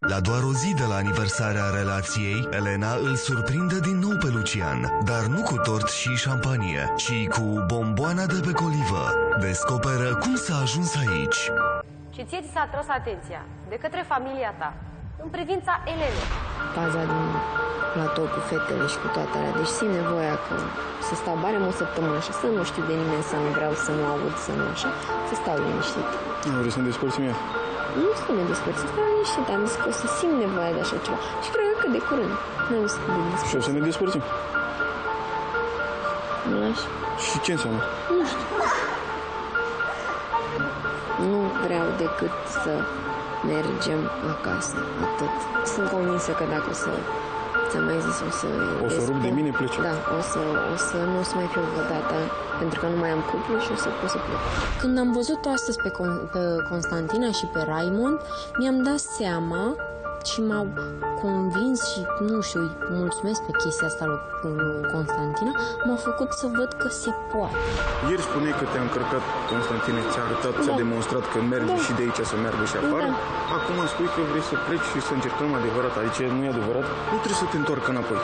La doar o zi de la aniversarea relației, Elena îl surprinde din nou pe Lucian, dar nu cu tort și șampanie, ci cu bomboana de pe colivă. Descoperă cum s-a ajuns aici. Și ție ți s-a atras atenția de către familia ta în privința Elenei. Paza din platou cu fetele și cu toate alea. Deci simt nevoia că să stau barem o săptămână și să nu știu de nimeni, să nu vreau, să nu aud, să nu așa, să stau liniștit. Nu vrei să ne despărțim ea? Nu să ne despărțim, stau liniștit, am zis că o să simt nevoia de așa ceva. Și cred că de curând. Nu să ne despărțim. Și o să ne despărțim? Nu lași? Și ce înseamnă? Nu știu. Nu vreau decât să mergem acasă, atât. Sunt convinsă că dacă o să, ți-am mai zis, o să rup de mine, plece. Da, o să nu o să mai fiu vădată, pentru că nu mai am cuplu și o să pot să plec. Când am văzut astăzi pe Constantina și pe Raimond, mi-am dat seama și m-au convins și, nu știu, îi mulțumesc pe chestia asta lui Constantina, m-a făcut să văd că se poate. Ieri spuneai că te-a încărcat Constantina, ți-a arătat, ți-a demonstrat că merge și de aici să meargă și afară. Acum îmi spui că vrei să pleci și să încercăm adevărat, adică nu e adevărat? Nu trebuie să te întorci înapoi.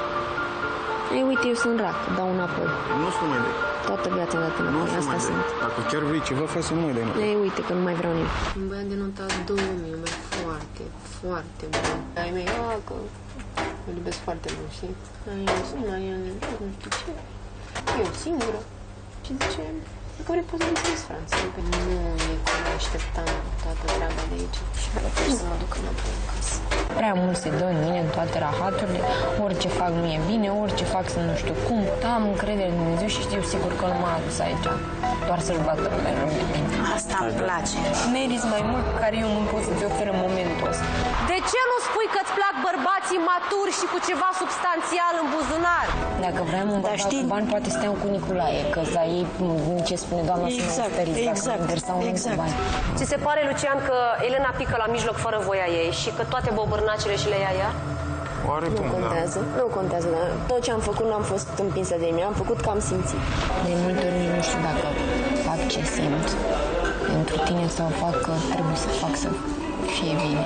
Ei, uite, eu sunt rac, dau înapoi. Nu sunt mai de. Toată viața am dat înapoi, asta sunt. Dacă chiar vrei ceva, fai să nu mai dai înapoi. Ei, uite, că nu mai vreau nimic. Un băiat de nota 2000, e foarte, foarte bun. Ai mei, că îl iubesc foarte mult, știi? Nu știu ce. Eu singură. Și zice, că vrei poți să înțeles Franța. Că nu e cum așteptam toată treaba de aici. Și vreau să mă duc înapoi în casă. Prea mult se dă în mine în toate rahaturile. Orice fac nu e bine, orice fac să nu știu cum. Am încredere în Dumnezeu și știu sigur că nu m-a adus aici. Doar să-și bată lumea în mine. Asta îmi place. Meriți mai mult pe care eu nu pot să-ți ofer în momentul ăsta. De ce nu spui că-ți plac bărbații maturi și cu ceva substanțial în buzunar? Dacă vreau un bărbat cu bani, poate steau cu Nicolae, că za ei, ce spune doamna, să nu speriți dacă îmi versau cu bani. Ți se pare, Lucian, că Elena pică la mijloc fără voia ei și că toate bobârnacele și le ia ea? Nu contează, nu contează, dar tot ce am făcut nu am fost împinsă de mine, am făcut că am simțit. De multe ori nu știu dacă fac ce simt pentru tine sau fac că trebuie să fac să fie bine.